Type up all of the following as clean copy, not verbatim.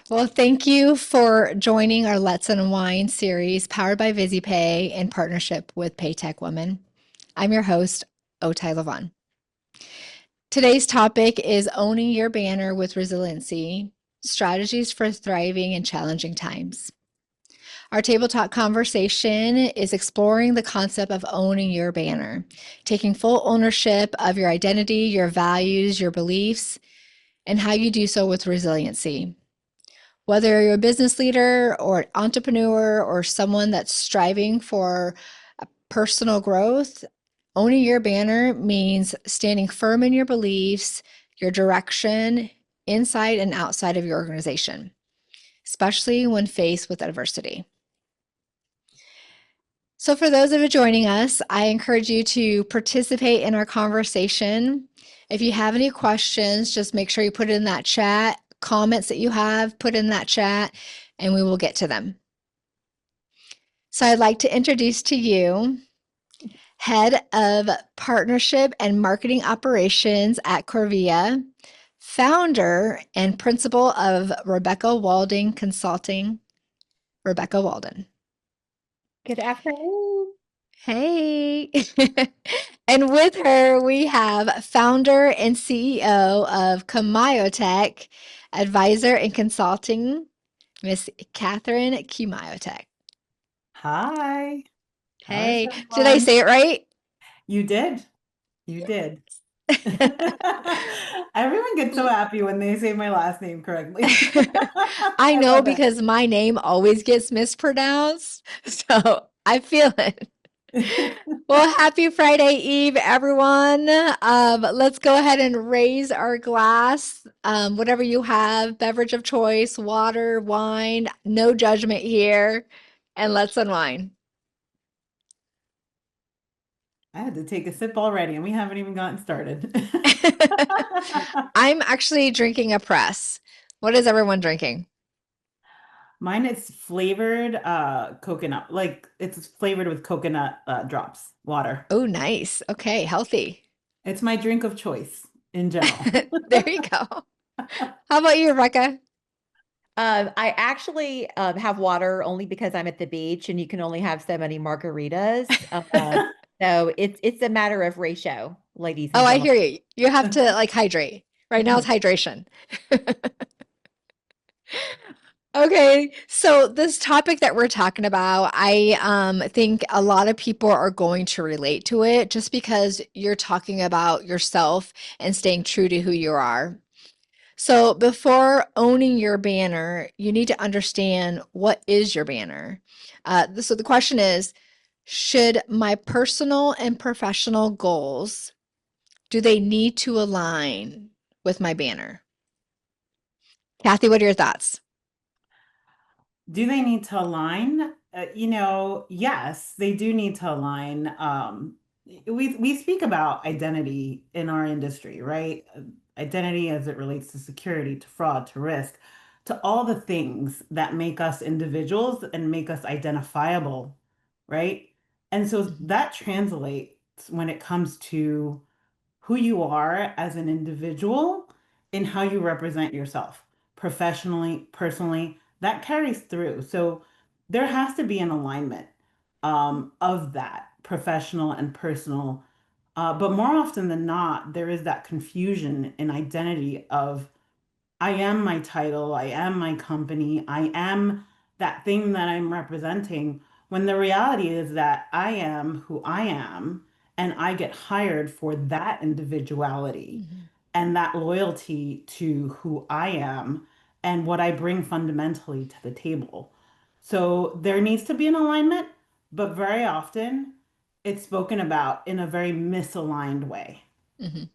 Well, thank you for joining our Let's UnWine series powered by VizyPay in partnership with PayTech Women. I'm your host, Outhay Lovan. Today's topic is owning your banner with resiliency, strategies for thriving in challenging times. Our table talk conversation is exploring the concept of owning your banner, taking full ownership of your identity, your values, your beliefs, and how you do so with resiliency. Whether you're a business leader or an entrepreneur or someone that's striving for personal growth, owning your banner means standing firm in your beliefs, your direction, inside and outside of your organization, especially when faced with adversity. So, for those of you joining us, I encourage you to participate in our conversation. If you have any questions, just make sure you put it in that chat. Comments that you have, put in that chat, and we will get to them. So, I'd like to introduce to you Head of Partnership and Marketing Operations at Corvia, founder and principal of Rebecca Walden Consulting, Rebecca Walden. Good afternoon. Hey. And with her, we have founder and CEO of Kmiotek, advisor and consulting, Miss Kathryn Kmiotek. Hi, how is Hey, did I everyone? say it right? You did. You did. Everyone gets so happy when they say my last name correctly. I I know love it. because my name always gets mispronounced, so I feel it. Well, happy Friday Eve, everyone. Let's go ahead and raise our glass. Whatever you have, beverage of choice, water, wine, no judgment here. And let's unwind. I had to take a sip already, and we haven't even gotten started. I'm actually drinking a press. What is everyone drinking? Mine is flavored coconut, like it's flavored with coconut drops, water. Oh, nice. Okay, healthy. It's my drink of choice in general. There you go. How about you, Rebecca? I actually have water only because I'm at the beach and you can only have so many margaritas. So it's a matter of ratio, ladies Oh, and I gentlemen. hear you. You have to like hydrate. Right now it's hydration. Okay, so this topic that we're talking about, I think a lot of people are going to relate to it just because you're talking about yourself and staying true to who you are. So before owning your banner, you need to understand what is your banner. So the question is, should my personal and professional goals, do they need to align with my banner? Kathy, what are your thoughts? Do they need to align? Yes, they do need to align. We speak about identity in our industry, right? Identity as it relates to security, to fraud, to risk, to all the things that make us individuals and make us identifiable, right? And so Mhm. that translates when it comes to who you are as an individual and how you represent yourself professionally, personally, that carries through. So there has to be an alignment of that professional and personal. But more often than not, there is that confusion in identity of I am my title, I am my company, I am that thing that I'm representing, when the reality is that I am who I am and I get hired for that individuality Mhm. and that loyalty to who I am and what I bring fundamentally to the table. So there needs to be an alignment, but very often it's spoken about in a very misaligned way. Mhm.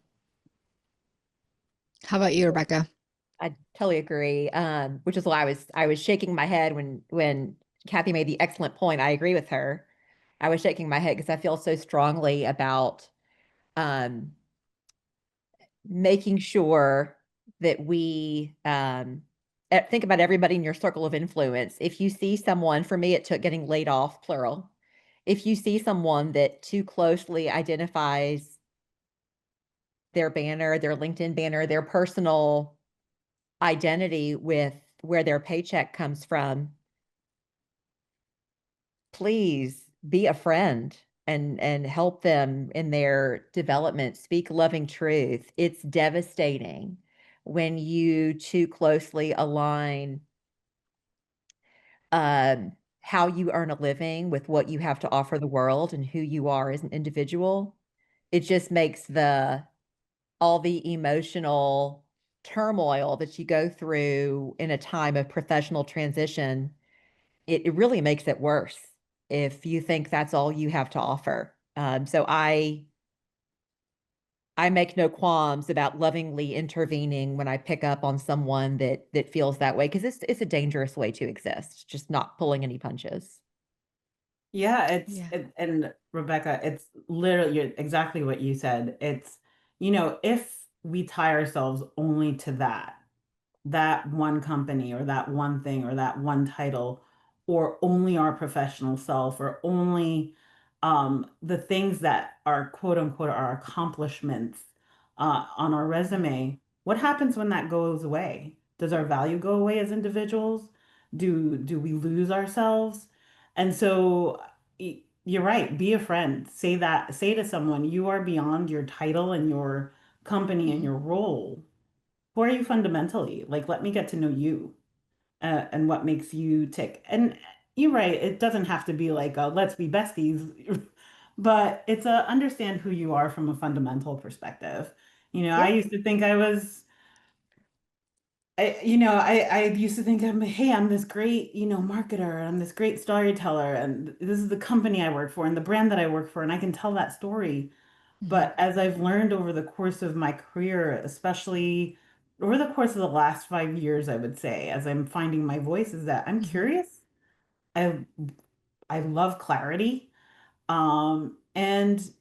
How about you, Rebecca? I totally agree. Which is why I was shaking my head when Kathy made the excellent point. I agree with her. I was shaking my head because I feel so strongly about um, making sure that we think about everybody in your circle of influence. If you see someone, for me, it took getting laid off, plural. If you see someone that too closely identifies their banner, their LinkedIn banner, their personal identity with where their paycheck comes from, please be a friend and help them in their development. Speak loving truth. It's devastating when you too closely align how you earn a living with what you have to offer the world and who you are as an individual. It just makes all the emotional turmoil that you go through in a time of professional transition, it really makes it worse if you think that's all you have to offer. So I make no qualms about lovingly intervening when I pick up on someone that feels that way, because it's a dangerous way to exist, just not pulling any punches. Yeah, Yeah. and Rebecca, it's literally exactly what you said. It's, you know, if we tie ourselves only to that one company or that one thing or that one title, or only our professional self, or only the things that are quote unquote our accomplishments on our resume, what happens when that goes away? Does our value go away as individuals? Do we lose ourselves? And so you're right, be a friend. Say to someone, you are beyond your title and your company and Mhm. your role. Who are you fundamentally? Like, let me get to know you, and what makes you tick. And you're right, it doesn't have to be like a let's be besties, but it's a understand who you are from a fundamental perspective. You know, I Yeah. used to think I was, I used to think hey, I'm this great, marketer, I'm this great storyteller, and this is the company I work for and the brand that I work for, and I can tell that story. Mhm. But as I've learned over the course of my career, especially over the course of the last 5 years, I would say, as I'm finding my voice, is that I'm Mhm. curious. I I love clarity. And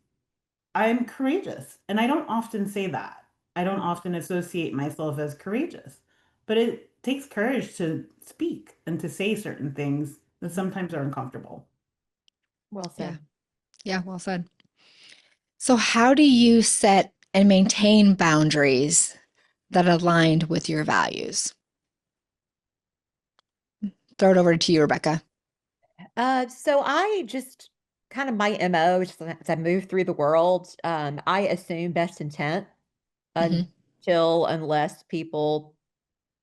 I'm courageous. And I don't often say that. I don't often associate myself as courageous. But it takes courage to speak and to say certain things that Mhm. sometimes are uncomfortable. Well Yeah. said. Yeah. Well said. So, how do you set and maintain boundaries that aligned with your values? Throw it over to you, Rebecca. So I just kind of my MO is just as I move through the world, I assume best intent Hmm. unless people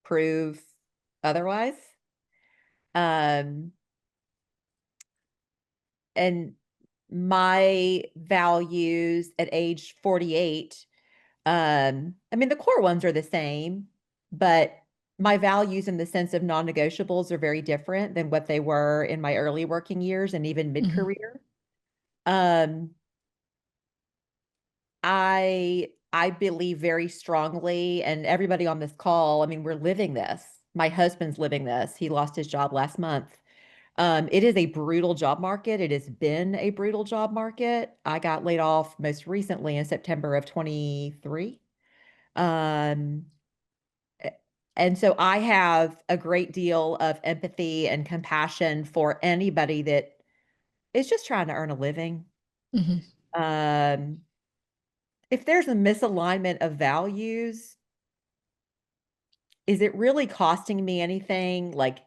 prove otherwise. Um, and my values at age 48, I mean, the core ones are the same, but my values in the sense of non-negotiables are very different than what they were in my early working years and even Hmm. mid-career. Um, I believe very strongly, and everybody on this call, I mean, we're living this. My husband's living this. He lost his job last month. It is a brutal job market. It has been a brutal job market. I got laid off most recently in September of 23. Um, and so I have a great deal of empathy and compassion for anybody that is just trying to earn a living. Hmm. Um, if there's a misalignment of values, is it really costing me anything? Like,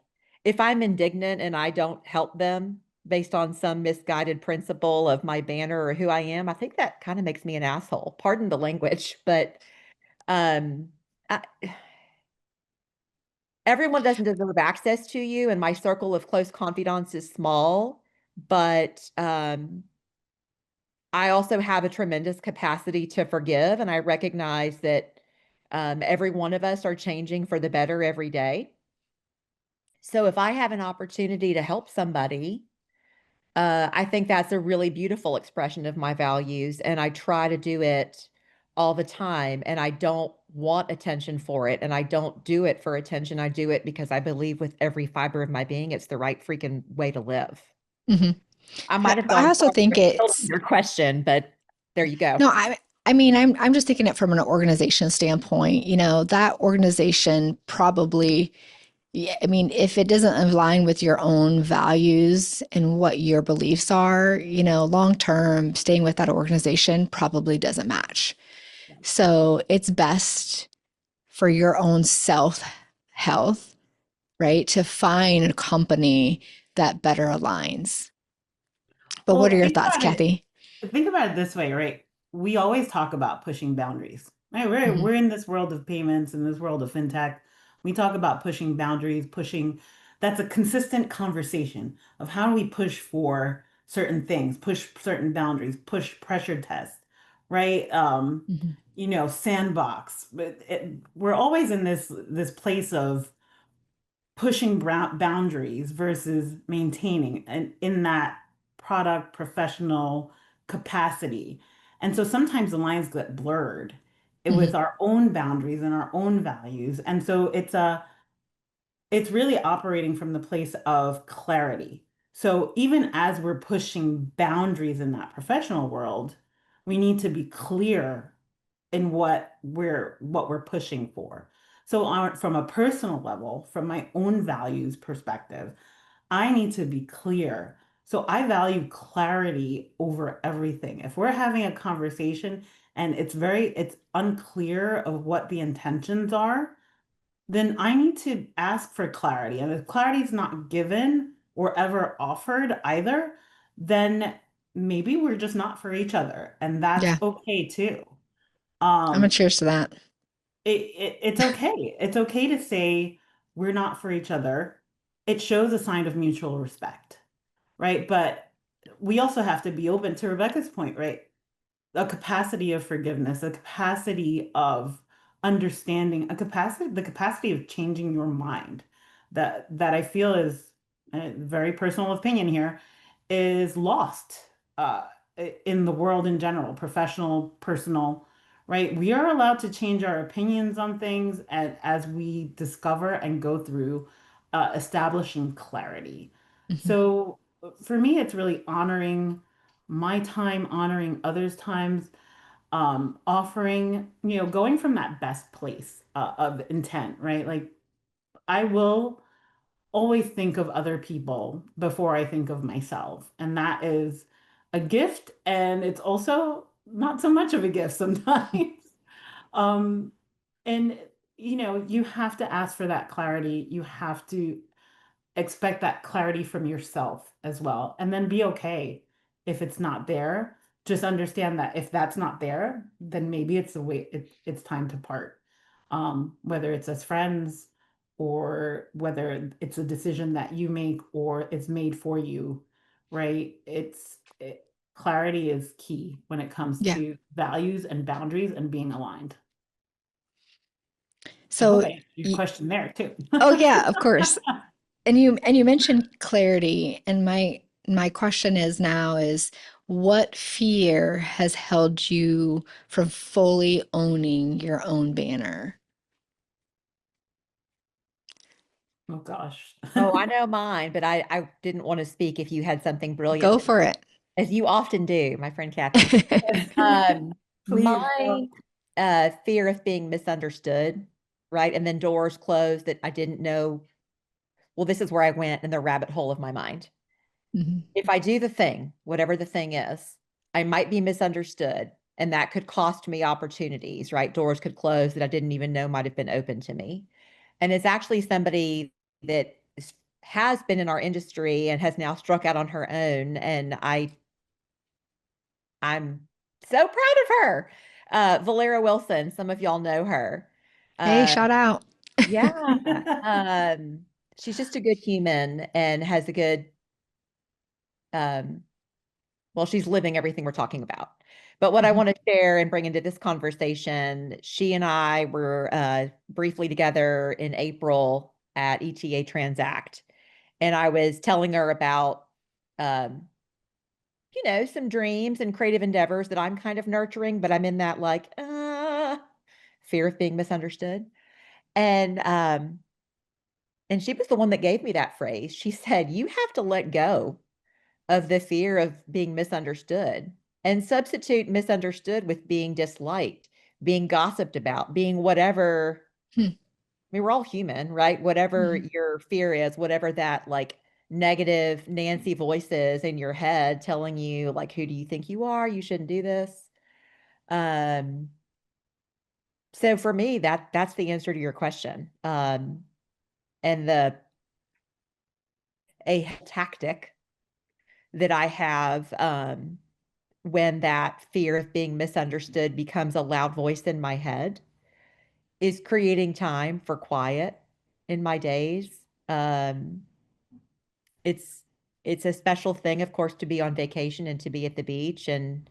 if I'm indignant and I don't help them based on some misguided principle of my banner or who I am, I think that kind of makes me an asshole. Pardon the language, but um, I, everyone doesn't deserve access to you, and my circle of close confidants is small, but I also have a tremendous capacity to forgive, and I recognize that every one of us are changing for the better every day. So if I have an opportunity to help somebody, I think that's a really beautiful expression of my values, and I try to do it all the time. And I don't want attention for it, and I don't do it for attention. I do it because I believe with every fiber of my being, it's the right freaking way to live. Hmm. I might have I gone also far think afield it's on your question, but there you go. no, I mean, I'm just taking it from an organization standpoint. That organization probably, yeah, I mean, if it doesn't align with your own values and what your beliefs are, long term, staying with that organization probably doesn't match. So it's best for your own self health right? To find a company that better aligns. But what are Well, your thoughts, Kathy? think about it this way, right? We always talk about pushing boundaries, right? Mhm, We're in this world of payments, in this world of fintech. We talk about pushing boundaries, pushing, that's a consistent conversation of how do we push for certain things, push certain boundaries, push pressure test, right? mhm, Sandbox. But we're always in this place of pushing boundaries versus maintaining and in that product professional capacity. And so sometimes the lines get blurred with mhm. our own boundaries and our own values. And so it's really operating from the place of clarity. So even as we're pushing boundaries in that professional world, we need to be clear in what we're pushing for. So from a personal level, from my own values perspective, I need to be clear. So I value clarity over everything. If we're having a conversation and it's unclear of what the intentions are, then I need to ask for clarity. And if clarity is not given or ever offered either, then maybe we're just not for each other. And that's Yeah, okay too. I'm gonna Um, cheers to that. it's okay. It's okay to say we're not for each other. It shows a sign of mutual respect, right? But we also have to be open to Rebecca's point, right? A capacity of forgiveness, a capacity of understanding, the capacity of changing your mind. That I feel is a very personal opinion here, is lost uh, in the world in general, professional, personal, right? We are allowed to change our opinions on things as we discover and go through establishing clarity. Mhm. So for me, it's really honoring my time, honoring others' times, offering, going from that best place of intent, right? Like I will always think of other people before I think of myself. And that is a gift. And it's also not so much of a gift sometimes. Um, and, you have to ask for that clarity. You have to expect that clarity from yourself as well. And then be okay if it's not there. Just understand that if that's not there, then maybe it's the way it's time to part. Whether it's as friends or whether it's a decision that you make or it's made for you, right? Clarity is key when it comes Yeah. to values and boundaries and being aligned. I hope So, I answered your y- question there too. oh yeah, of course. And you mentioned clarity, and my question is now is what fear has held you from fully owning your own banner? Oh gosh. Oh, I know mine, but I didn't want to speak if you had something brilliant Go to, for it. as you often do, my friend Kathy. Please. My fear of being misunderstood, right? And then doors closed that I didn't know. Well, this is where I went in the rabbit hole of my mind. Mhm, If I do the thing, whatever the thing is, I might be misunderstood, and that could cost me opportunities, right? Doors could close that I didn't even know might have been open to me. And it's actually somebody that has been in our industry and has now struck out on her own. And I'm so proud of her. Valera Wilson, some of y'all know her. hey, Uh, shout out. yeah. She's just a good human and has a good, um, well, she's living everything we're talking about. But what I Mhm. want to share and bring into this conversation, she and I were briefly together in April at ETA Transact. And I was telling her about, um, some dreams and creative endeavors that I'm kind of nurturing, but I'm in that like, fear of being misunderstood. And and she was the one that gave me that phrase. She said, "You have to let go of the fear of being misunderstood and substitute misunderstood with being disliked, being gossiped about, being whatever." Hmm, I mean, we're all human, right? Whatever mhm, your fear is, whatever that like negative Nancy voice is in your head telling you, like, who do you think you are? You shouldn't do this. Um, so for me, that's the answer to your question. And a tactic that I have when that fear of being misunderstood becomes a loud voice in my head is creating time for quiet in my days. Um, it's it's a special thing, of course, to be on vacation and to be at the beach. And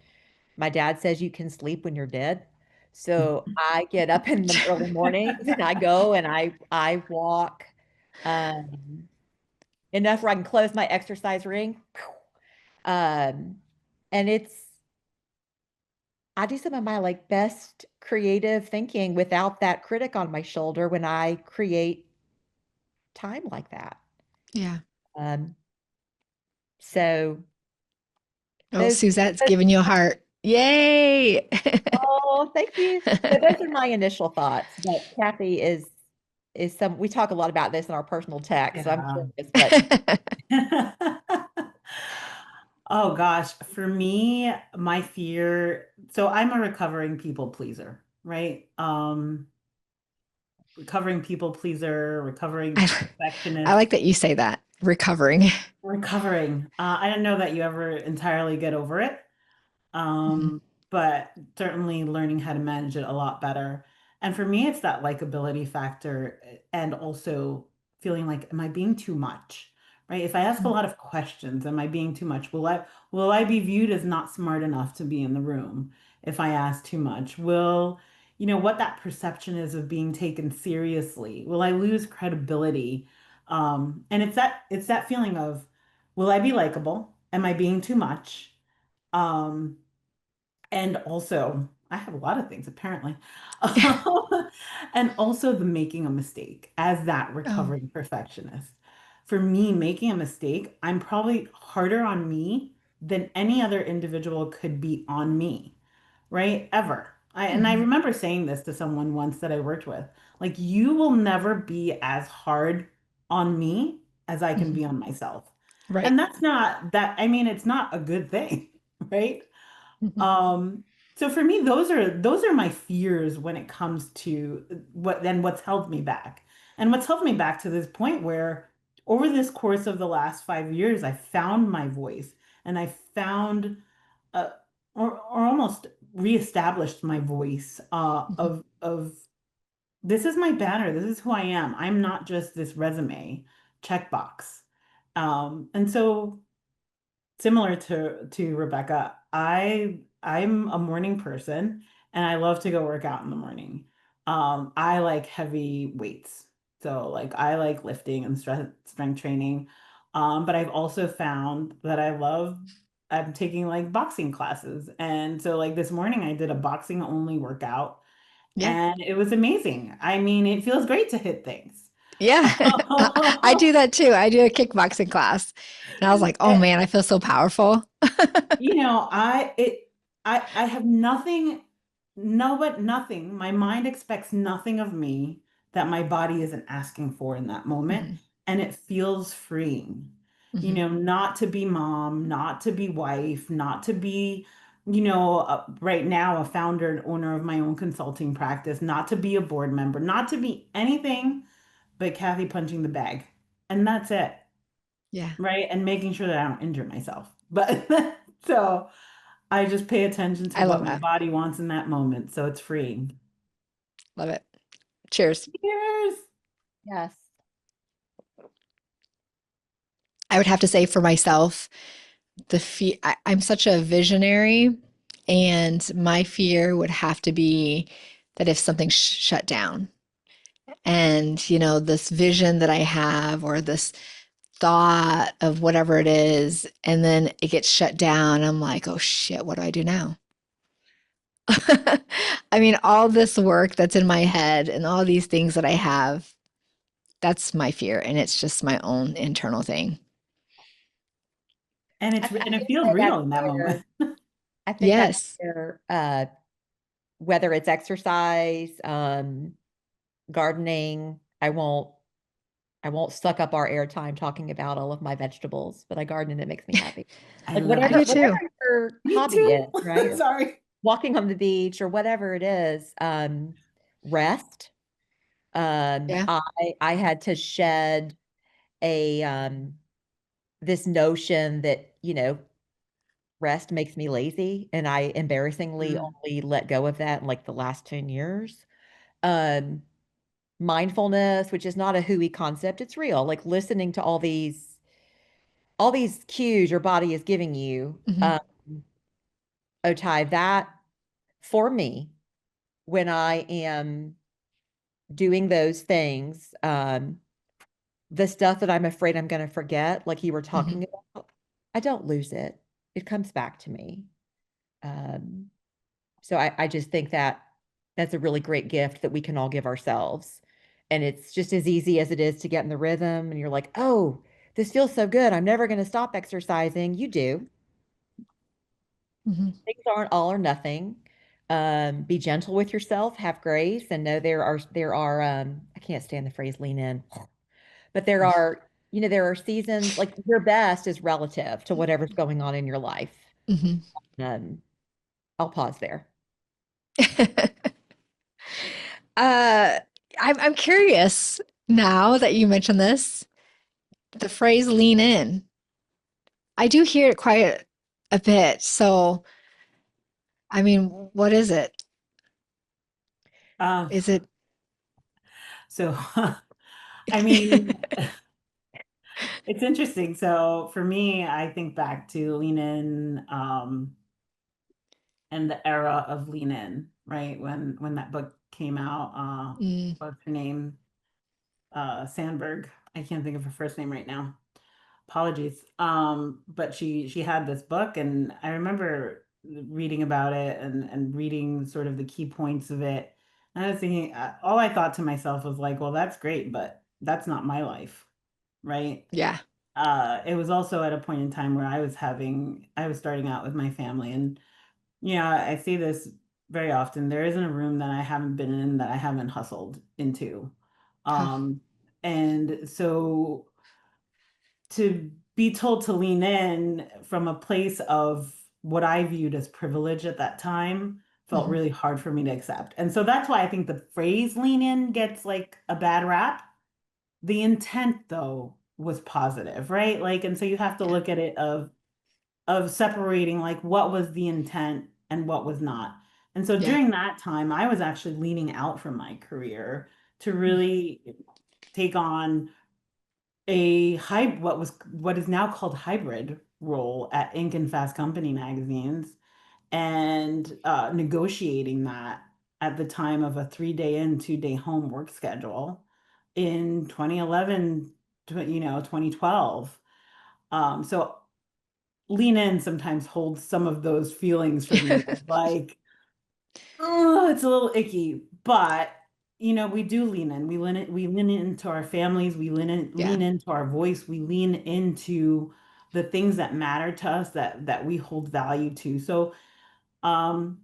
my dad says you can sleep when you're dead. So I get up in the early mornings and I go and I walk um, enough where I can close my exercise ring. Um, and I do some of my like best creative thinking without that critic on my shoulder when I create time like that. Yeah. Um, so Oh, those, Suzette's those giving you a heart. Yay. oh, thank you. So those are my initial thoughts. But Kathy is some we talk a lot about this in our personal text. So I'm Yeah. curious what Oh gosh, for me, my fear, so I'm a recovering people pleaser, right? Recovering people pleaser, recovering I, I perfectionist, like that you say that. Recovering. recovering. I don't know that you ever entirely get over it. Mhm. um, but certainly learning how to manage it a lot better. And for me, it's that likability factor and also feeling like, am I being too much? Right? If I ask a lot of questions, am I being too much? Will I be viewed as not smart enough to be in the room if I ask too much? What that perception is of being taken seriously? Will I lose credibility? And it's that feeling of, will I be likable? Am I being too much? Um, and also, I have a lot of things apparently. And also the making a mistake as that Oh. recovering perfectionist. For me, making a mistake, I'm probably harder on me than any other individual could be on me, right? Ever. And I Mhm. remember saying this to someone once that I worked with. Like, you will never be as hard on me as I can Mhm. be on myself. Right. And that's not that, I mean, it's not a good thing, right? Mhm. Um, so for me, those are my fears when it comes to what's held me back. And what's held me back to this point where over this course of the last 5 years, I found my voice and I found uh, or almost reestablished my voice Mhm. of this is my banner, this is who I am. I'm not just this resume checkbox. And so similar to Rebecca, I'm a morning person and I love to go work out in the morning. I like heavy weights. So like I like lifting and strength training. But I've also found that I'm taking like boxing classes. And so like this morning I did a boxing only workout Yeah. and it was amazing. I mean, it feels great to hit things. Yeah. I do that too. I do a kickboxing class. And I was like, oh man, I feel so powerful. I have nothing, no, but nothing. My mind expects nothing of me that my body isn't asking for in that moment. Mhm. And it feels freeing, Mhm. not to be mom, not to be wife, not to be, right now a founder and owner of my own consulting practice, not to be a board member, not to be anything but Kathy punching the bag. And that's it, Yeah. right? And making sure that I don't injure myself. But so I just pay attention to I love what my that. body wants in that moment. So it's freeing. Love it. Cheers. Cheers. yes. I would have to say for myself, I'm such a visionary, and my fear would have to be that if something shut down, and this vision that I have, or this thought of whatever it is, and then it gets shut down, I'm like, oh shit, what do I do now? I mean, all this work that's in my head and all these things that I have, that's my fear, and it's just my own internal thing. And I and it think feels that real in that moment. I think that's Yes. where whether it's exercise, gardening, I won't suck up our airtime talking about all of my vegetables, but I garden and it makes me happy. I Like love I that do whatever too. too. your Me hobby too. is, right? Or Sorry. walking on the beach or whatever it is, rest. Yeah. I had to shed a this notion that, rest makes me lazy, and I embarrassingly Mm. only let go of that in like the last 10 years. Um, Mindfulness, which is not a hooey concept, it's real. Like listening to all these cues your body is giving you. Mhm. Otay, that for me, when I am doing those things, the stuff that I'm afraid I'm going to forget, like you were Mhm. talking about, I don't lose it. It comes back to me. Um, so I just think that that's a really great gift that we can all give ourselves. And it's just as easy as it is to get in the rhythm and you're like, oh, this feels so good. I'm never going to stop exercising. You do. Mhm. Things aren't all or nothing. Be gentle with yourself, have grace, and know there are I can't stand the phrase lean in, but there are seasons, like your best is relative to whatever's going on in your life. Mhm. Um, I'll pause there. Uh, I'm curious now that you mentioned this, the phrase lean in. I do hear it quite a bit. So, I mean, what is it? Um, Is it? so, I mean, it's interesting. So for me, I think back to Lean In, and the era of Lean In, right? When that book came out, Mm, what's her name? Sandberg. I can't think of her first name right now. Apologies. But she had this book, and I remember reading about it and reading sort of the key points of it. And I was thinking, all I thought to myself was like, well, that's great, but that's not my life, right? yeah. It was also at a point in time where I was starting out with my family, and I see this very often. There isn't a room that I haven't been in that I haven't hustled into. Huh. Um, and so to be told to lean in from a place of what I viewed as privilege at that time felt Mhm. really hard for me to accept. And so that's why I think the phrase lean in gets like a bad rap. The intent though was positive, right? Like, and so you have to Yeah. look at it of separating like what was the intent and what was not. And so Yeah. during that time, I was actually leaning out from my career to Mm, really take on what is now called hybrid role at Inc. and Fast Company magazines, and negotiating that at the time of a 3 day in, 2 day home work schedule in 2011, 2012. So lean in sometimes holds some of those feelings for me of like, oh, it's a little icky, but we do lean in. We lean into our families, we yeah. lean into our voice, we lean into the things that matter to us that we hold value to. So um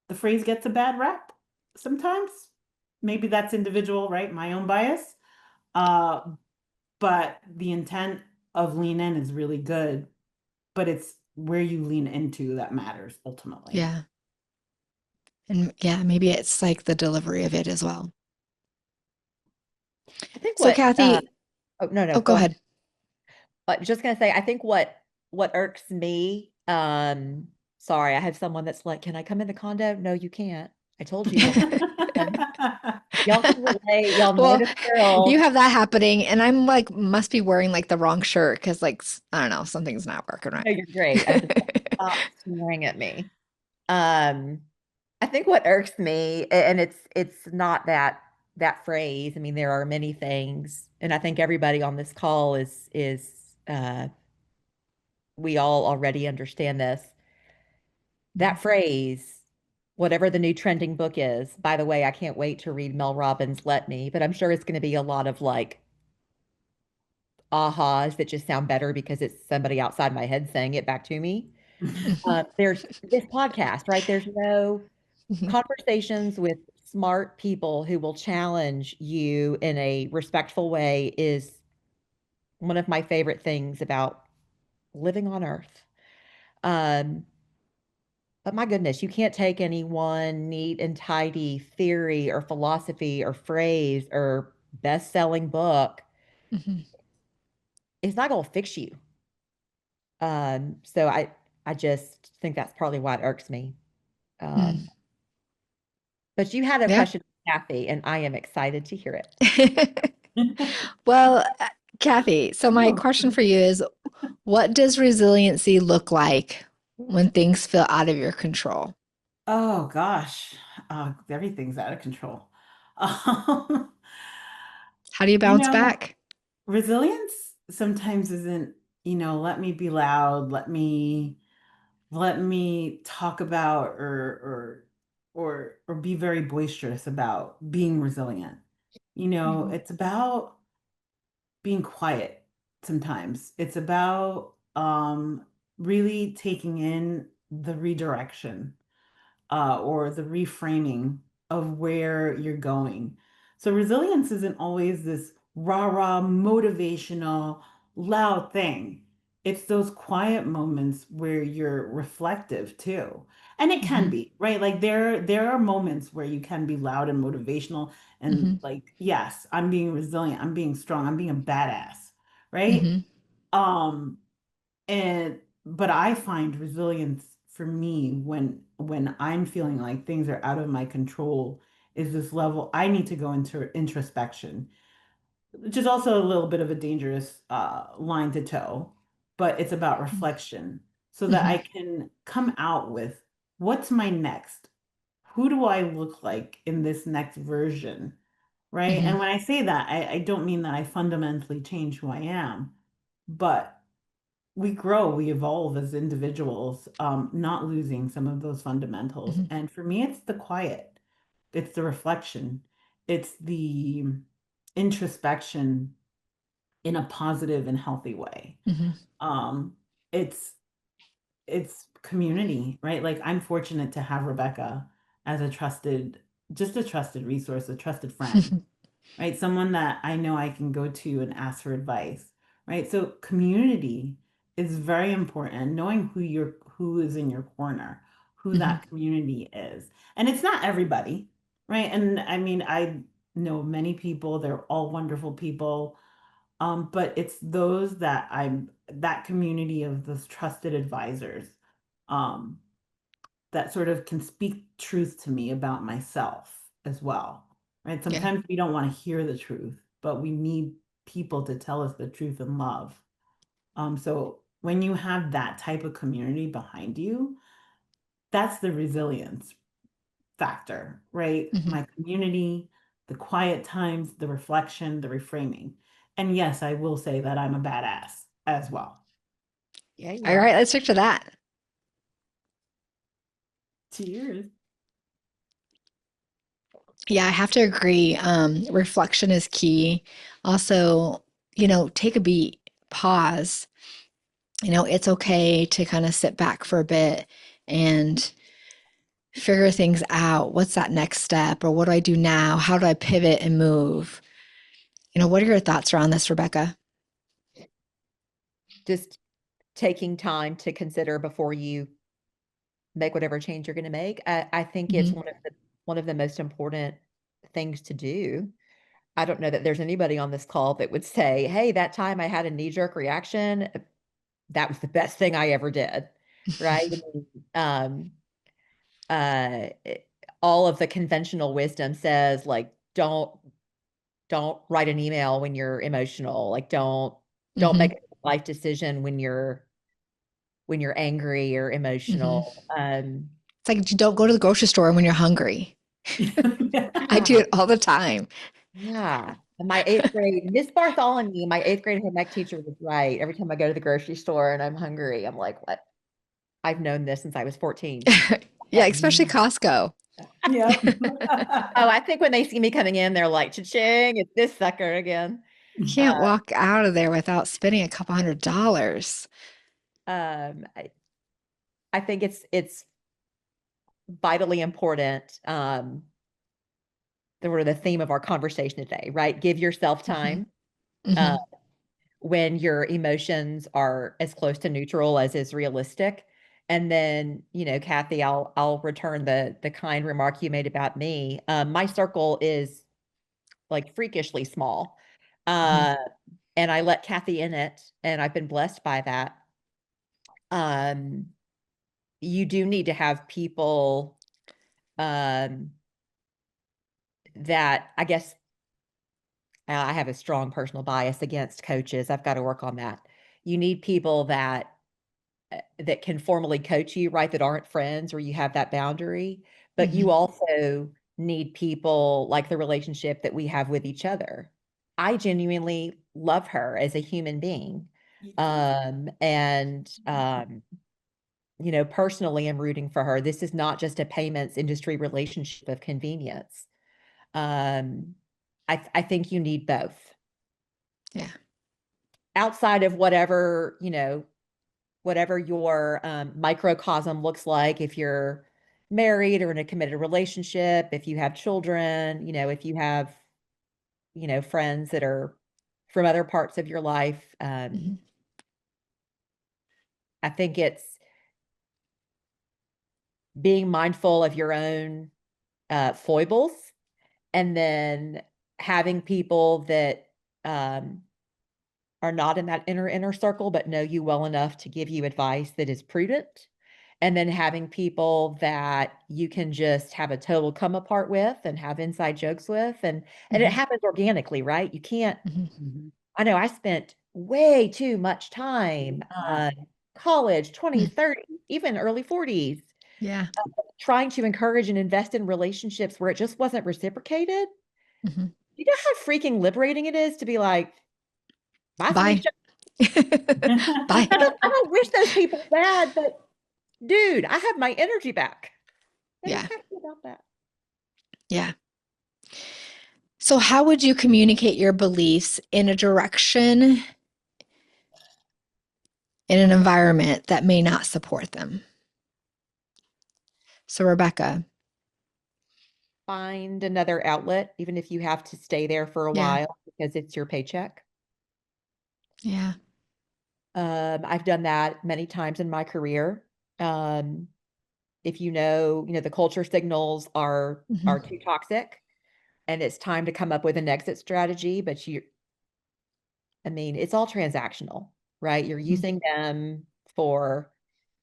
the phrase gets a bad rap sometimes. Maybe that's individual, right? My own bias. Uh, but the intent of lean in is really good, but it's where you lean into that matters ultimately. Yeah. And yeah, maybe it's like the delivery of it as well. I think So, what Kathy, oh no, no, oh, go go ahead. ahead. I was just gonna say, I think what irks me, sorry, I have someone that's like, can I come in the condo? No, you can't. I told you don't. Y'all can relate, y'all know Well, the you girl. have that happening, and I'm like, must be wearing like the wrong shirt because, like, I don't know, something's not working No, you're great. I'm just stop swearing at me. Um, I think what irks me, and it's not that phrase. I mean, there are many things, and I think everybody on this call is we all already understand this. That phrase, whatever the new trending book is, by the way, I can't wait to read Mel Robbins' Let Me, but I'm sure it's going to be a lot of like ahas that just sound better because it's somebody outside my head saying it back to me. Mhm. There's this podcast, right? There's no Mhm. conversations with smart people who will challenge you in a respectful way is one of my favorite things about living on earth. Um, but my goodness, you can't take any one neat and tidy theory or philosophy or phrase or best-selling book. Mhm. it's not going to fix you. So I just think that's partly why it irks me. Mm. But you had a Yeah. question, Kathy, and I am excited to hear it. Well, Kathy, so my Oh, question for you is, what does resiliency look like when things feel out of your control? oh gosh, everything's out of control. Um, How do you you bounce know, back? resilience sometimes isn't, let me be loud, let me talk about or be very boisterous about being resilient. Mhm. It's about being quiet sometimes. It's about really taking in the redirection or the reframing of where you're going. So resilience isn't always this rah-rah, motivational, loud thing. It's those quiet moments where you're reflective too. And it can Hmm. be, right? Like there are moments where you can be loud and motivational and Hmm. like, yes, I'm being resilient, I'm being strong, I'm being a badass, right? Hmm. Um, and but I find resilience for me when I'm feeling like things are out of my control is this level I need to go into introspection, which is also a little bit of a dangerous line to toe, but it's about reflection so that I Hmm. can come out with what's my next? Who do I look like in this next version? Right. Hmm. And when I say that, I don't mean that I fundamentally change who I am, but we grow, we evolve as individuals, not losing some of those fundamentals. Hmm. And for me, it's the quiet, it's the reflection, it's the introspection in a positive and healthy way. Hmm. Um, it's it's community, right? Like I'm fortunate to have Rebecca as just a trusted resource, a trusted friend, right? Someone that I know I can go to and ask for advice, right? So community is very important. Knowing who is in your corner, who Hmm. that community is. And it's not everybody, right? And I mean, I know many people, they're all wonderful people. But it's those that that community of those trusted advisors, um, that sort of can speak truth to me about myself as well, right? Yeah. Sometimes we don't want to hear the truth, but we need people to tell us the truth in love. So when you have that type of community behind you, that's the resilience factor, right? Hmm. My community, the quiet times, the reflection, the reframing. And yes, I will say that I'm a badass as well. Yeah, you All are. right, let's stick to that. Cheers. Yeah, I have to agree. Reflection is key. Also, take a beat, pause. It's okay to kind of sit back for a bit and figure things out. What's that next step? Or what do I do now? How do I pivot and move? What are your thoughts around this, Rebecca? Just taking time to consider before you make whatever change you're going to make. I think it's Hmm. one of the most important things to do. I don't know that there's anybody on this call that would say, "Hey, that time I had a knee-jerk reaction, that was the best thing I ever did." Right? I mean, uh, it- all of the conventional wisdom says like don't write an email when you're emotional. Like don't make Hmm. a life decision when you're angry or Hmm. emotional. It's like don't go to the grocery store when you're hungry. I Yeah, do it all the time. yeah. And my eighth grade, Miss Bartholomew, my eighth grade home ec teacher was right. Every time I go to the grocery store and I'm hungry, I'm like, what? I've known this since I was 14. Yeah, especially Costco. Yep. Oh, I think when they see me coming in, they're like, cha-ching, it's this sucker again. You Uh, can't walk out of there without spending a couple $100s. um, I, I think it's vitally important. The theme of our conversation today, right? Give yourself Hmm. time. Uh, Hmm. when your emotions are as close to neutral as is realistic. And then, Kathy, I'll return the kind remark you made about me. My circle is like freakishly small. Hmm. Uh, and I let Kathy in it, and I've been blessed by that. You do need to have people that, I guess, I have a strong personal bias against coaches. I've got to work on that. You need people that can formally coach you, right? That aren't friends, or you have that boundary. But you also need people like the relationship that we have with each other. I genuinely love her as a human being. You know, personally, I'm rooting for her. This is not just a payments industry relationship of convenience. I think you need both. Yeah. Outside of whatever, you know, whatever your microcosm looks like, if you're married or in a committed relationship, if you have children, you know, if you have, you know, friends that are from other parts of your life, I think it's being mindful of your own foibles, and then having people that are not in that inner circle, but know you well enough to give you advice that is prudent. And then having people that you can just have a total come apart with and have inside jokes with. And it happens organically, right? You can't, I know I spent way too much time, college, 20, 30, even early 40s, Yeah. trying to encourage and invest in relationships where it just wasn't reciprocated. You know how freaking liberating it is to be like, bye, Bye. Felicia. Bye. I don't wish those people bad, but dude, I have my energy back. They Yeah. just happy about that. Yeah. So how would you communicate your beliefs in a direction, in an environment that may not support them? So Rebecca. Find another outlet, even if you have to stay there for a Yeah. while because it's your paycheck. Yeah. I've done that many times in my career. If you know, the culture signals are too toxic, and it's time to come up with an exit strategy, but I mean, it's all transactional, right? You're using them for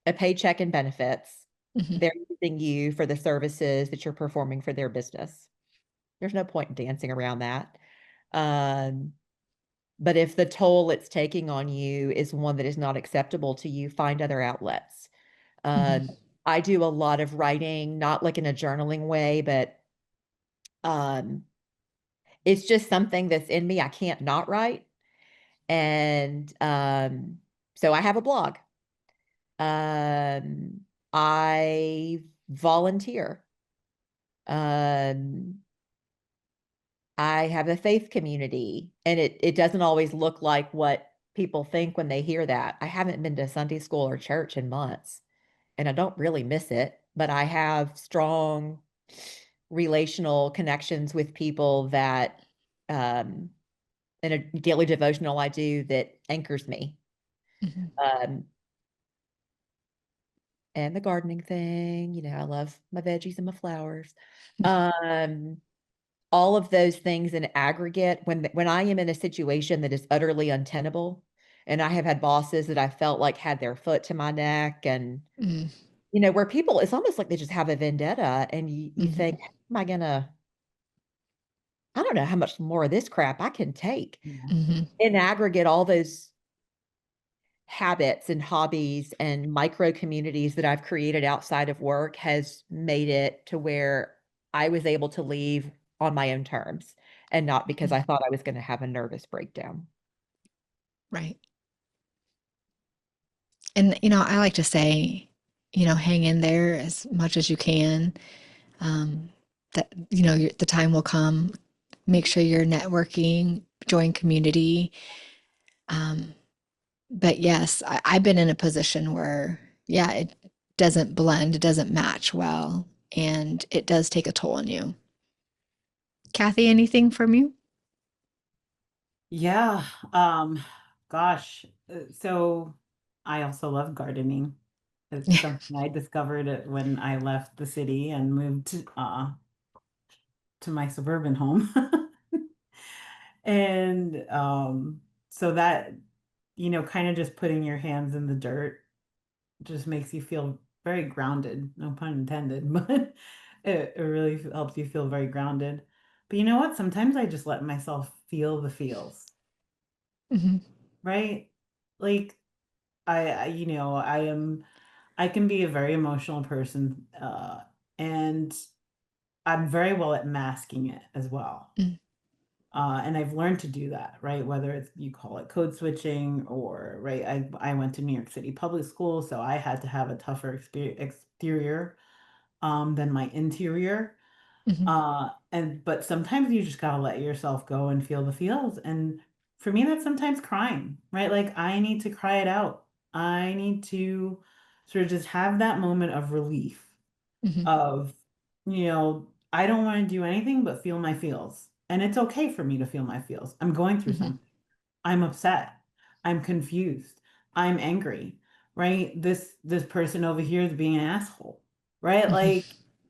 a paycheck and benefits. They're using you for the services that you're performing for their business. There's no point in dancing around that. But if the toll it's taking on you is one that is not acceptable to you, find other outlets. I do a lot of writing, not like in a journaling way, but it's just something that's in me. I can't not write. And so I have a blog. I volunteer. Um, I have a faith community, and it doesn't always look like what people think when they hear that. I haven't been to Sunday school or church in months, and I don't really miss it, but I have strong relational connections with people that in a daily devotional I do that anchors me. Um, and the gardening thing, I love my veggies and my flowers. All of those things in aggregate, when I am in a situation that is utterly untenable, and I have had bosses that I felt like had their foot to my neck, and where people, it's almost like they just have a vendetta, and you think, am I gonna, I don't know how much more of this crap I can take. In aggregate, all those habits and hobbies and micro communities that I've created outside of work has made it to where I was able to leave on my own terms, and not because I thought I was going to have a nervous breakdown. Right. And, I like to say, hang in there as much as you can. That, the time will come. Make sure you're networking, join community. But yes, I've been in a position where, yeah, it doesn't blend, it doesn't match well, and it does take a toll on you. Kathy, anything from you? Yeah. Gosh. So I also love gardening. It's something I discovered it when I left the city and moved to my suburban home. And So that, kind of just putting your hands in the dirt just makes you feel very grounded. No pun intended, but it really helps you feel very grounded. But you know what? Sometimes I just let myself feel the feels, Hmm. right? Like I can be a very emotional person, and I'm very well at masking it as well. And I've learned to do that, right? Whether it's you call it code switching or right. I went to New York City public school, so I had to have a tougher exterior than my interior. Hmm. And but sometimes you just gotta let yourself go and feel the feels. And for me, that's sometimes crying, right? Like I need to cry it out. I need to sort of just have that moment of relief Hmm. of, I don't want to do anything but feel my feels. And it's okay for me to feel my feels. I'm going through Hmm. something. I'm upset. I'm confused. I'm angry, right? This person over here is being an asshole, right? Hmm. Like,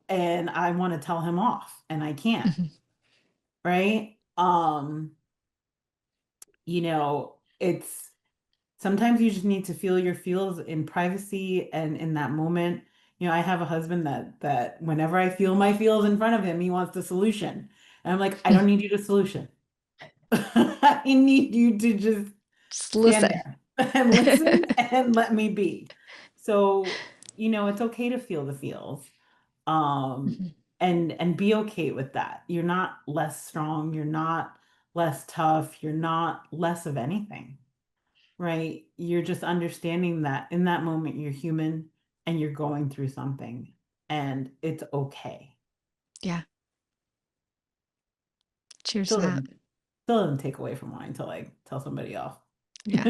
and I want to tell him off and I can't, Hmm. right? It's sometimes you just need to feel your feels in privacy and in that moment. I have a husband that whenever I feel my feels in front of him, he wants the solution. And I'm like, I don't need you to solution. I need you to just Just stand listen. there and listen and let me be. So, it's okay to feel the feels. Um, Mhm. and be okay with that. You're not less strong, you're not less tough, you're not less of anything, right? You're just understanding that in that moment you're human and you're going through something and it's okay. Yeah. Cheers to Still that. doesn't still doesn't take away from wanting to like tell somebody off. Yeah.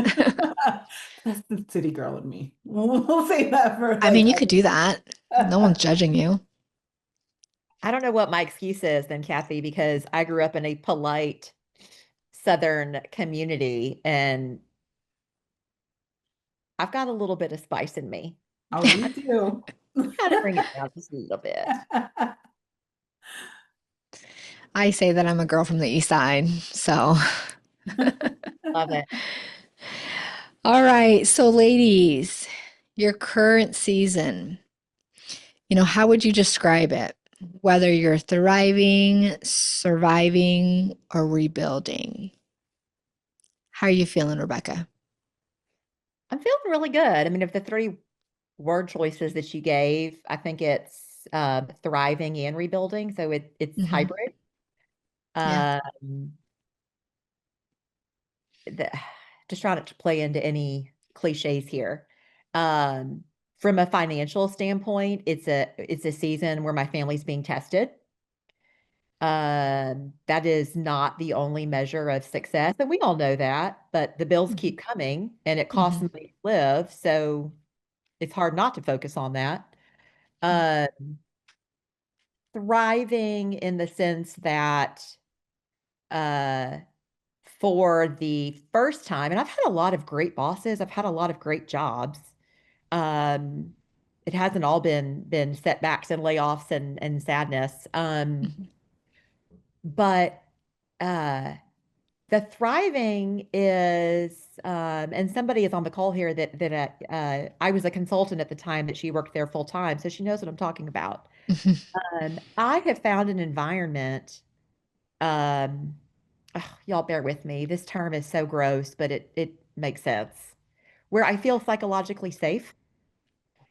That's the city girl in me. We'll say that for I like mean, you could other. do that. No one's judging you. I don't know what my excuse is then, Kathy, because I grew up in a polite Southern community and I've got a little bit of spice in me. Oh, me too. Gotta bring it down just a little bit. I say that I'm a girl from the east side. So, Love it. all right. So, ladies, your current season, how would you describe it? Whether you're thriving, surviving, or rebuilding. How are you feeling, Rebecca? I'm feeling really good. I mean, of the three word choices that you gave, I think it's thriving and rebuilding. So it's Hmm. hybrid. Yeah. Um, the, just trying not to play into any cliches here. Um, from a financial standpoint, it's a season where my family's being tested. That is not the only measure of success, and we all know that, but the bills Hmm. keep coming and it costs Hmm. money to live, so it's hard not to focus on that. Uh, Thriving in the sense that uh, for the first time, and I've had a lot of great bosses, I've had a lot of great jobs. Um, it hasn't all been setbacks and layoffs and sadness. Hmm. But uh, the thriving is, and somebody is on the call here that I was a consultant at the time that she worked there full time, so she knows what I'm talking about. Hmm. I have found an environment. Um, Y'all bear with me. This term is so gross, but it makes sense. Where I feel psychologically safe,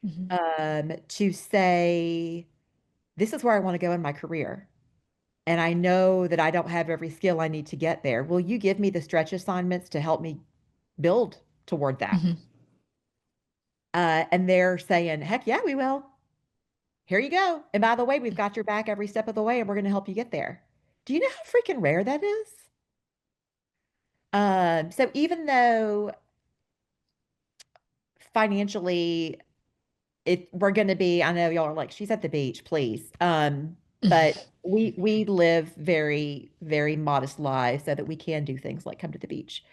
Hmm. to say, this is where I want to go in my career. And I know that I don't have every skill I need to get there. Will you give me the stretch assignments to help me build toward that? Hmm. And they're saying, heck yeah, we will. Here you go. And by the way, we've got your back every step of the way and we're going to help you get there. Do you know how freaking rare that is? So even though financially we're going to be, I know y'all are like, she's at the beach, please. But we live very, very modest lives so that we can do things like come to the beach.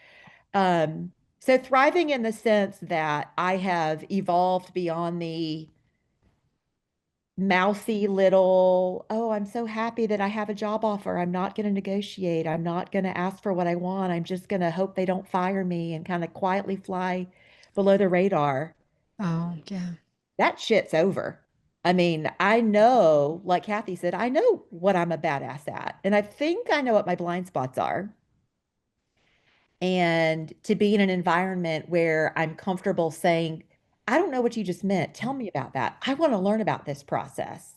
So thriving in the sense that I have evolved beyond mousy little, oh, I'm so happy that I have a job offer. I'm not going to negotiate. I'm not going to ask for what I want. I'm just going to hope they don't fire me and kind of quietly fly below the radar. Oh, yeah. That shit's over. I mean, I know, like Kathy said, I know what I'm a badass at. And I think I know what my blind spots are. And to be in an environment where I'm comfortable saying, I don't know what you just meant. Tell me about that. I want to learn about this process.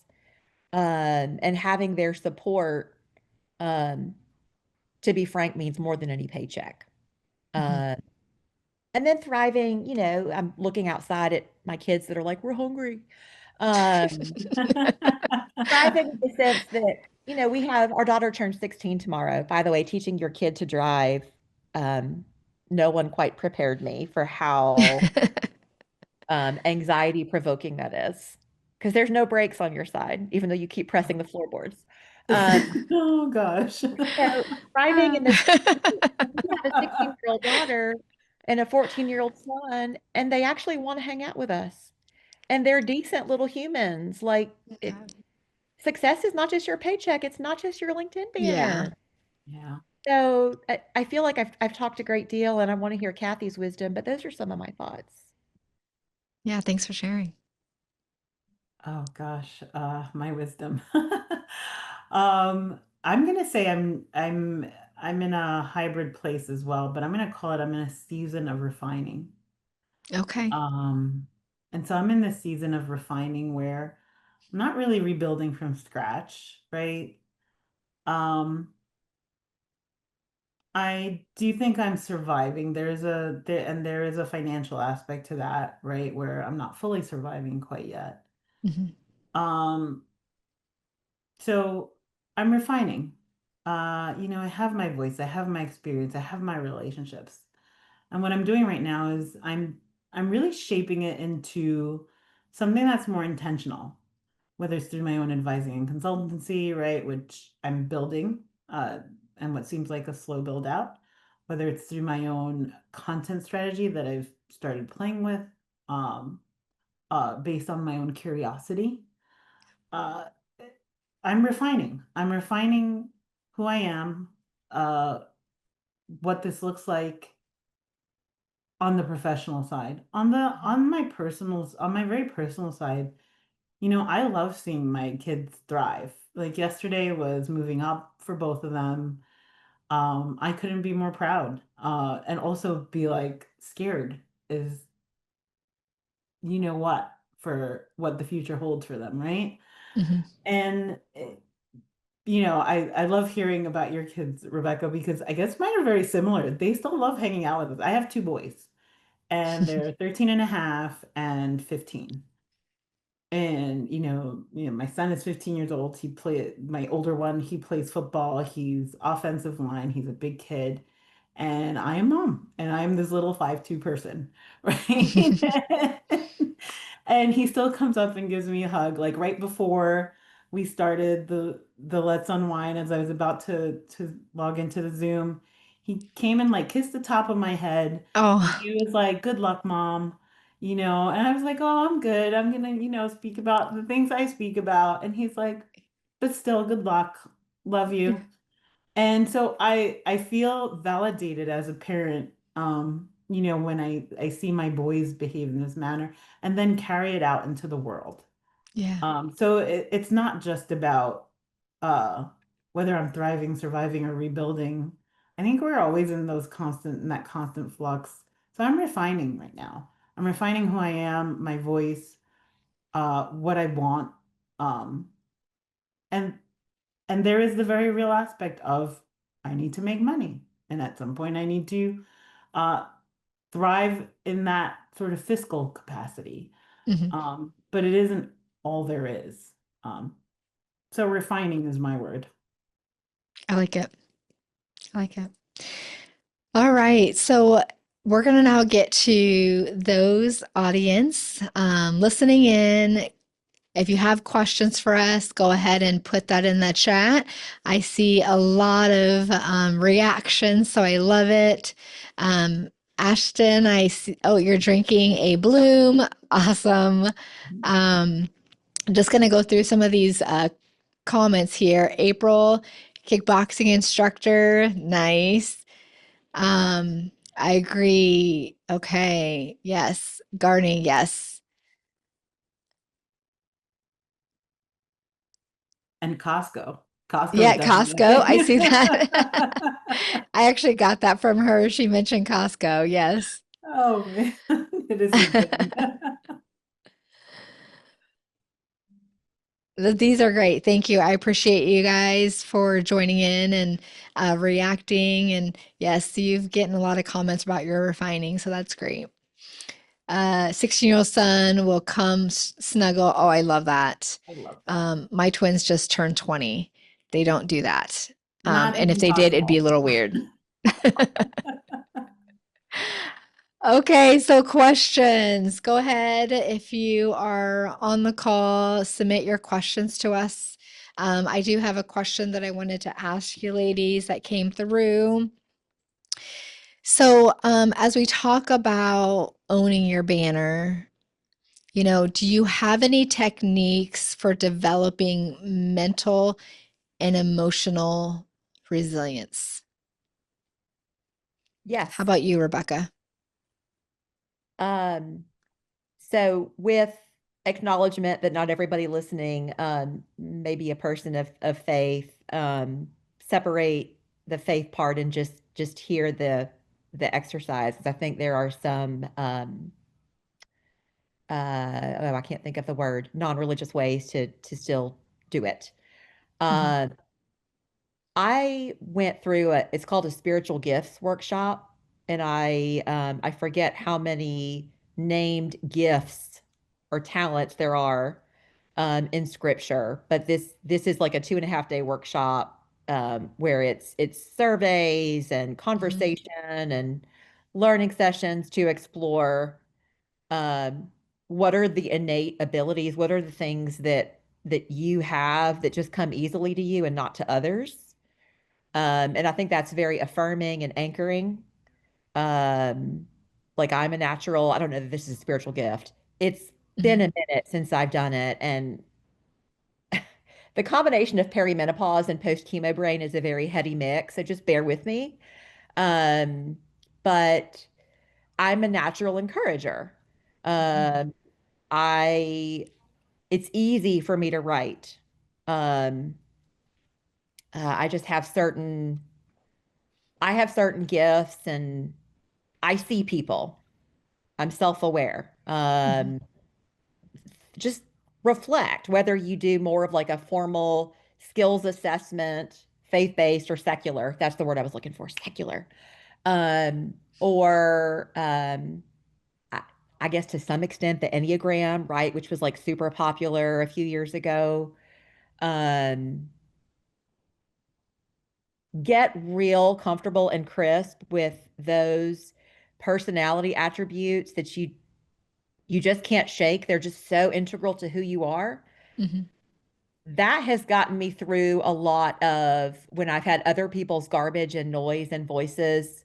And having their support, um, to be frank, means more than any paycheck. Mhm. Uh, and then thriving, I'm looking outside at my kids that are like, we're hungry. Um, Thriving in the sense that, we have our daughter turns 16 tomorrow. By the way, teaching your kid to drive, um, no one quite prepared me for how anxiety provoking that is. Because there's no brakes on your side, even though you keep pressing the floorboards. Oh gosh. So thriving in this, we have a 16-year-old daughter and a 14-year-old son, and they actually want to hang out with us. And they're decent little humans. Like Yeah. success is not just your paycheck, it's not just your LinkedIn Yeah. banner. Yeah. So I feel like I've talked a great deal and I want to hear Kathy's wisdom, but those are some of my thoughts. Yeah. Thanks for sharing. Oh gosh, my wisdom. I'm gonna say I'm in a hybrid place as well, but I'm gonna call it I'm in a season of refining. Okay. Um, and so I'm in this season of refining where I'm not really rebuilding from scratch, right? Um, I do think I'm surviving. There is a financial aspect to that, right? Where I'm not fully surviving quite yet. Mhm. Um, so I'm refining. I have my voice, I have my experience, I have my relationships. And what I'm doing right now is I'm really shaping it into something that's more intentional, whether it's through my own advising and consultancy, right, which I'm building, and what seems like a slow build out, whether it's through my own content strategy that I've started playing with, um, based on my own curiosity. Uh, I'm refining. I'm refining who I am, uh, what this looks like on the professional side. On my very personal side, I love seeing my kids thrive. Like yesterday was moving up for both of them. I couldn't be more proud. And also be like scared is what for what the future holds for them, right? Mhm. And I love hearing about your kids, Rebecca, because I guess mine are very similar. They still love hanging out with us. I have two boys, and they're 13 and a half and 15. And my son is 15 years old. My older one, he plays football. He's offensive line. He's a big kid. And I am mom, and I'm this little 5'2" person, right? And he still comes up and gives me a hug. Like right before we started the Let's Unwind, as I was about to log into the Zoom, he came and like kissed the top of my head. And Oh, he was like, "Good luck, mom." And I was like, "Oh, I'm good. I'm gonna, speak about the things I speak about." And he's like, "But still, good luck. Love you." And so I feel validated as a parent, when I see my boys behave in this manner and then carry it out into the world. yeah. So it's not just about uh, whether I'm thriving, surviving, or rebuilding. I think we're always in that constant flux. So I'm refining right now. I'm refining who I am, my voice, what I want, um, and there is the very real aspect of I need to make money, and at some point I need to uh, thrive in that sort of fiscal capacity. Mhm. But it isn't all there is. Um, so refining is my word. I like it. I like it. All right. So we're going to now get to those audience listening in. If you have questions for us, go ahead and put that in the chat. I see a lot of reactions, so I love it. Um, Ashton, I see, oh, you're drinking a Bloom. Awesome. Um, I'm just going to go through some of these comments here. April, kickboxing instructor, nice. I agree. Okay, yes. Gardening, yes. And Costco. Costco is Yeah, definitely a Costco. I see that. thing. I actually got that from her. She mentioned Costco. Yes. Oh man, it is a thing. These are great. Thank you. I appreciate you guys for joining in and reacting. And yes, you've getting a lot of comments about your refining, so that's great. 16-year-old son will come snuggle. Oh, I love that. I love that. My twins just turned 20. They don't do that. Not And if even they did, it'd be a possible. little weird. Okay, so questions. Go ahead if you are on the call, submit your questions to us. I do have a question that I wanted to ask you ladies that came through. So, as we talk about owning your banner, do you have any techniques for developing mental and emotional resilience? How Yes. about you, Rebecca? Um, so with acknowledgement that not everybody listening may be a person of faith, separate the faith part and just hear the exercise. 'Cause I think there are some oh, I can't think of the word, non-religious ways to still do it. Mhm, Uh, I went through it's called a spiritual gifts workshop, and I forget how many named gifts or talents there are in scripture, but this is like a 2.5 day workshop where it's surveys and mhm, conversation and learning sessions to explore um, what are the innate abilities, what are the things that you have that just come easily to you and not to others. And I think that's very affirming and anchoring. Um, like I'm a natural, I don't know that this is a spiritual gift. It's been mhm. a minute since I've done it. And the combination of perimenopause and post chemo brain is a very heady mix. So just bear with me. Um, but I'm a natural encourager. Um, I, it's easy for me to write. Um, I just have I have certain gifts and I see people. I'm self-aware. Mhm. Just reflect whether you do more of like a formal skills assessment, faith-based or secular. That's the word I was looking for, secular. Or I, I guess to some extent the Enneagram, right, which was like super popular a few years ago. Um, get real comfortable and crisp with those personality attributes that you just can't shake. They're just so integral to who you are. Mhm. That has gotten me through a lot of when I've had other people's garbage and noise and voices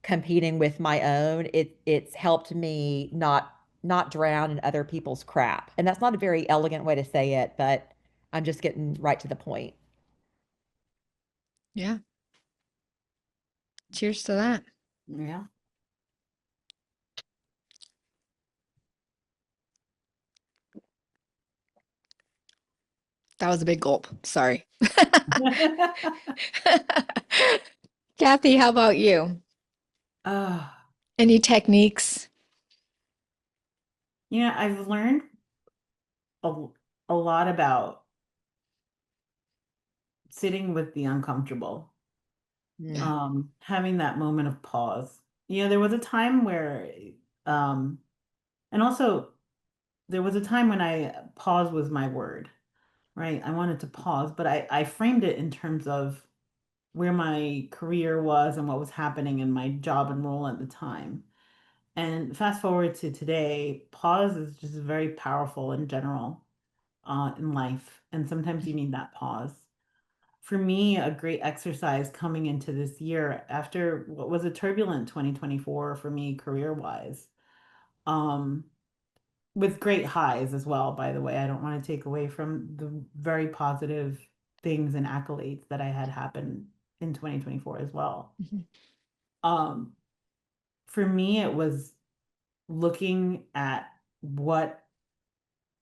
competing with my own. It's helped me not drown in other people's crap. And that's not a very elegant way to say it, but I'm just getting right to the point. Yeah. Cheers to that. Yeah. That was a big gulp. Sorry. Kathy, how about you? Uh, Any techniques? I've learned a, a lot about sitting with the uncomfortable, Yeah. having that moment of pause. There was a time where, um, and also there was a time when pause was my word, right? I wanted to pause, but I framed it in terms of where my career was and what was happening in my job and role at the time. And fast forward to today, pause is just very powerful in general, in life. And sometimes you need that pause. For me, a great exercise coming into this year after what was a turbulent 2024 for me career wise, um, with great highs as well, by the way. I don't want to take away from the very positive things and accolades that I had happen in 2024 as well. Mhm. Um, for me, it was looking at what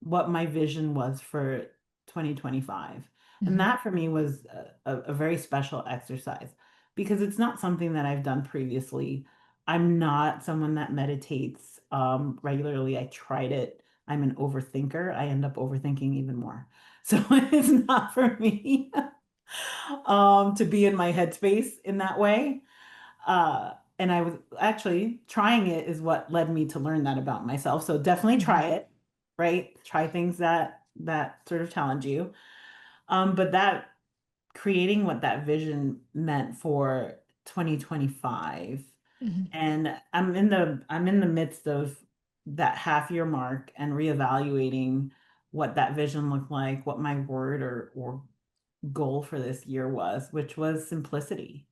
my vision was for 2025. And Mhm. that for me was a very special exercise because it's not something that I've done previously. I'm not someone that meditates regularly. I tried it. I'm an overthinker. I end up overthinking even more. So it's not for me to be in my headspace in that way. And I was actually trying it is what led me to learn that about myself. So definitely try Mhm. it, right? Try things that sort of challenge you. But that creating what that vision meant for 2025. Mhm. And I'm in the midst of that half year mark and reevaluating what that vision looked like, what my word or goal for this year was, which was simplicity.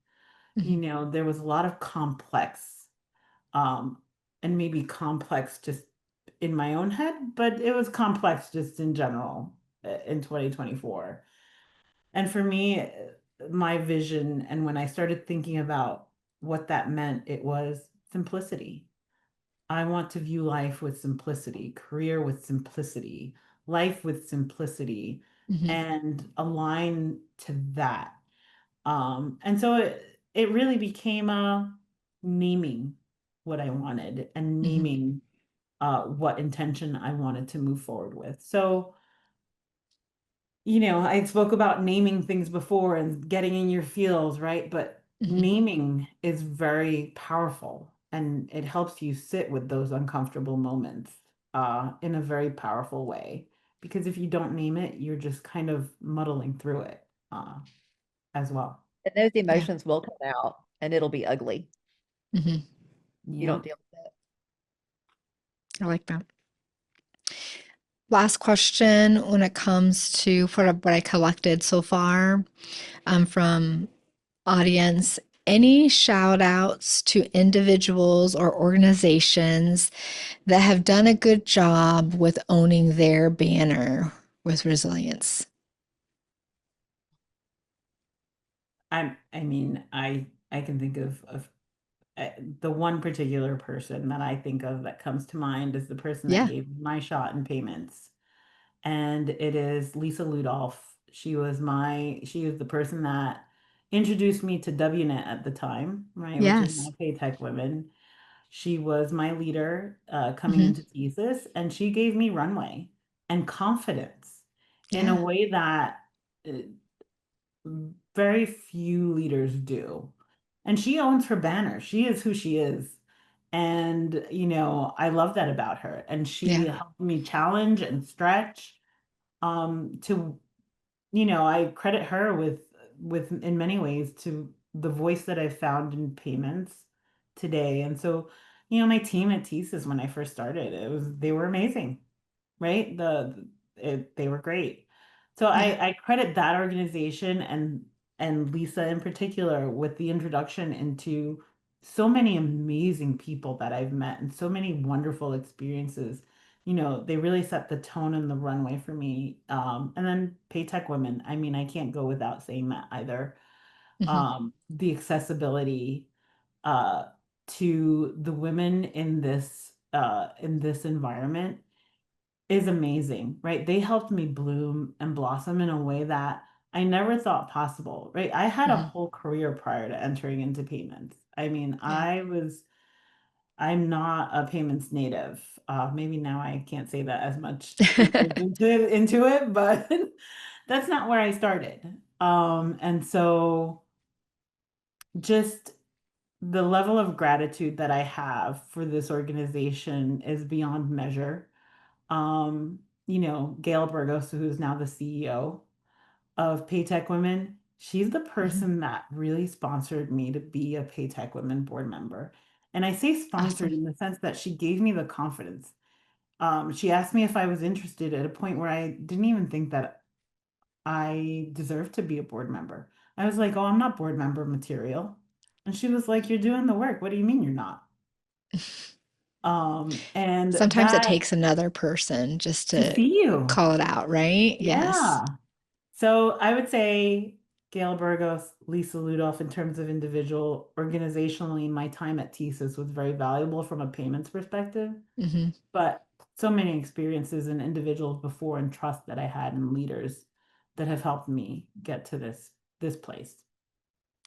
Mhm. There was a lot of complex, um, and maybe complex just in my own head, but it was complex just in general in 2024. And for me, my vision, and when I started thinking about what that meant, it was simplicity. I want to view life with simplicity, career with simplicity, life with simplicity, Mhm. and align to that. And so it really became a naming what I wanted and Mhm. naming what intention I wanted to move forward with. So, I spoke about naming things before and getting in your feels, right? But Mhm. naming is very powerful and it helps you sit with those uncomfortable moments in a very powerful way. Because if you don't name it, you're just kind of muddling through it as well. And those Yeah. emotions will come out and it'll be ugly. Mhm. You Yeah. don't deal with it. I like that. Last question when it comes to for what I collected so far from audience. Any shout outs to individuals or organizations that have done a good job with owning their banner with resilience? I can think of uh, the one particular person that I think of that comes to mind is the person that Yeah. gave my shot in payments, and it is Lisa Ludolph. She was the person that introduced me to WNet at the time, right, which is Yes. now PayTech Women. She was my leader coming Hmm. into thesis, and she gave me runway and confidence in a Yeah. way that uh, very few leaders do. And she owns her banner. She is who she is. And, I love that about her. And she Yeah. helped me challenge and stretch to, I credit her with in many ways to the voice that I found in payments today. And so, my team at TSYS when I first started, they were amazing, right? They were great. So Yeah. I credit that organization and Lisa in particular with the introduction into so many amazing people that I've met and so many wonderful experiences. They really set the tone and the runway for me. And then PayTech Women. I mean, I can't go without saying that either. Hmm. The accessibility uh, to the women in this environment is amazing, right? They helped me bloom and blossom in a way that I never thought possible, right? I had a Hmm. whole career prior to entering into payments. I mean, Yeah. I'm not a payments native. Maybe now I can't say that as much 8 years into it, but that's not where I started. And so just the level of gratitude that I have for this organization is beyond measure. Gail Burgos, who's now the CEO of PayTech Women, she's the Hmm. person that really sponsored me to be a PayTech Women board member. And I say sponsored Awesome. in the sense that she gave me the confidence. She asked me if I was interested at a point where I didn't even think that I deserved to be a board member. I was like, oh, I'm not board member material. And she was like, you're doing the work. What do you mean you're not? And Sometimes it that takes another person just to to see you. call it out, right? Yes. Yeah. So I would say Gail Burgos, Lisa Ludolph, in terms of individual, organizationally, my time at TSYS was very valuable from a payments perspective. Hmm. But so many experiences and individuals before and trust that I had in leaders that have helped me get to this place.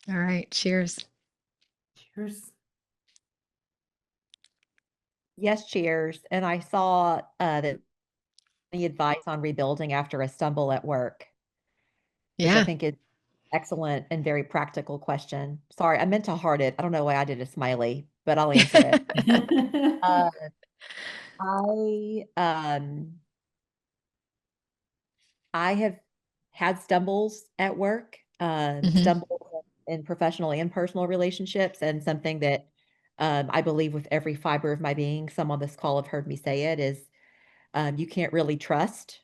All right. Cheers. Cheers. Yes, cheers. And I saw that the advice on rebuilding after a stumble at work, which I Yeah. think is excellent and very practical question. Sorry, I meant to heart it. I don't know why I did a smiley, but I'll answer it. Uh, I have had stumbles at work, Hmm. stumbles in professional and personal relationships, and something that I believe with every fiber of my being, some on this call have heard me say it, is you can't really trust,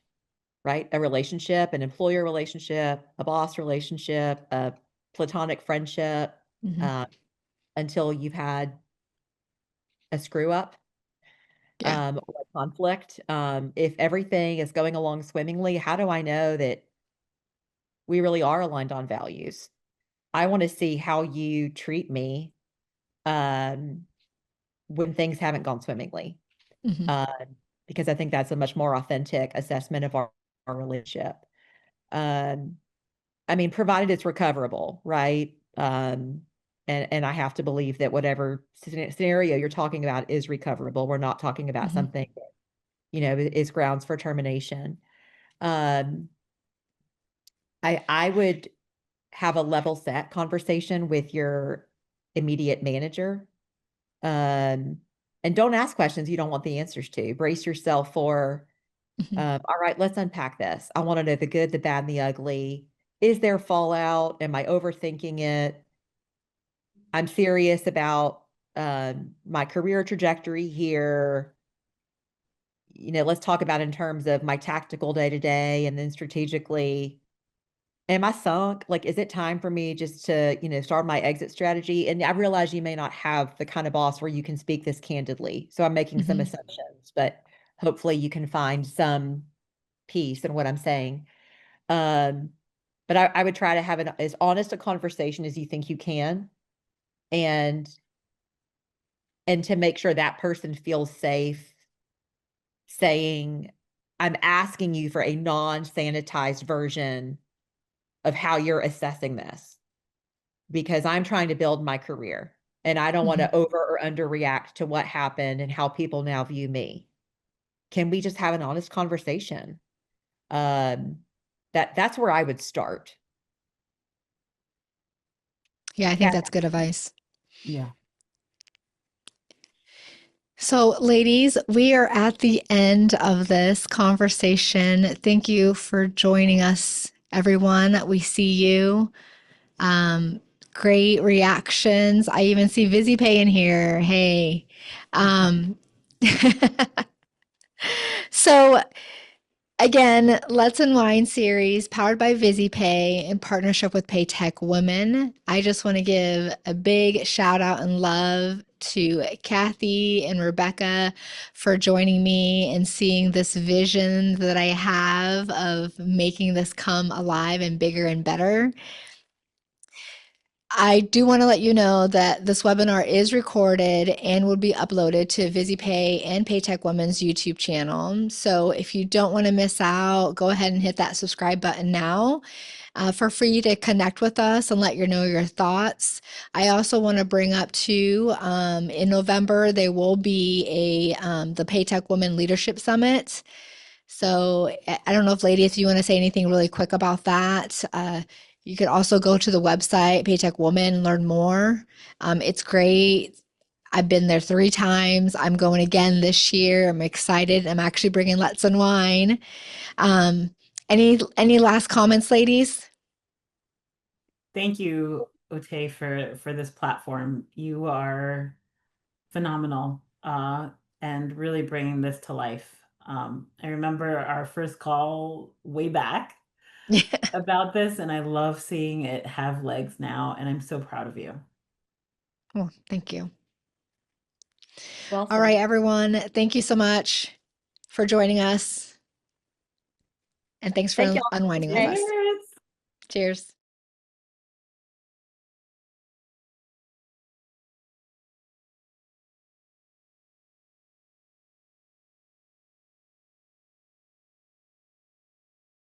right? A relationship, an employer relationship, a boss relationship, a platonic friendship, Hmm. uh, until you've had a screw up Yeah. or a conflict. If everything is going along swimmingly, how do I know that we really are aligned on values? I want to see how you treat me um, when things haven't gone swimmingly, Hmm. uh, because I think that's a much more authentic assessment of our relationship. Um, I mean, provided it's recoverable, right? And I have to believe that whatever scenario you're talking about is recoverable. We're not talking about Hmm. something that, is grounds for termination. Um, I would have a level set conversation with your immediate manager. Um, and don't ask questions you don't want the answers to. Brace yourself for, Hmm. all right, let's unpack this. I want to know the good, the bad, and the ugly. Is there fallout? Am I overthinking it? I'm serious about my career trajectory here. Let's talk about in terms of my tactical day to day and then strategically. Am I sunk? Like, is it time for me just to, start my exit strategy? And I realize you may not have the kind of boss where you can speak this candidly. So I'm making some Hmm. assumptions, but hopefully you can find some peace in what I'm saying. Um, but I would try to have as honest a conversation as you think you can, and to make sure that person feels safe saying, I'm asking you for a non-sanitized version of how you're assessing this, because I'm trying to build my career and I don't want Hmm. to over or underreact to what happened and how people now view me. Can we just have an honest conversation? Um, that's where I would start. Yeah, I think Kath, that's good advice. Yeah. So, ladies, we are at the end of this conversation. Thank you for joining us, everyone. We see you. Um, Great reactions. I even see VizyPay in here. Hey. Um, so, again, Let's Unwind series powered by VizyPay in partnership with PayTech Women. I just want to give a big shout out and love to Kathy and Rebecca for joining me and seeing this vision that I have of making this come alive and bigger and better. I do want to let you know that this webinar is recorded and will be uploaded to VizyPay and PayTech Women's YouTube channel. So if you don't want to miss out, go ahead and hit that subscribe button now. For free to connect with us and let you know your thoughts. I also want to bring up too, in November, there will be the PayTech Women Leadership Summit. So I don't know if ladies, if you want to say anything really quick about that. You could also go to the website, PayTech Woman, and learn more. It's great. I've been there 3 times. I'm going again this year. I'm excited. I'm actually bringing Let's Unwine. Um, any last comments, ladies? Thank you, Outhay, for this platform. You are phenomenal, and really bringing this to life. I remember our first call way back about this, and I love seeing it have legs now, and I'm so proud of you. Well, thank you. Well All right, said. everyone. Thank you so much for joining us. And thanks Thank for y'all for unwinding with listening. us. Cheers. Cheers.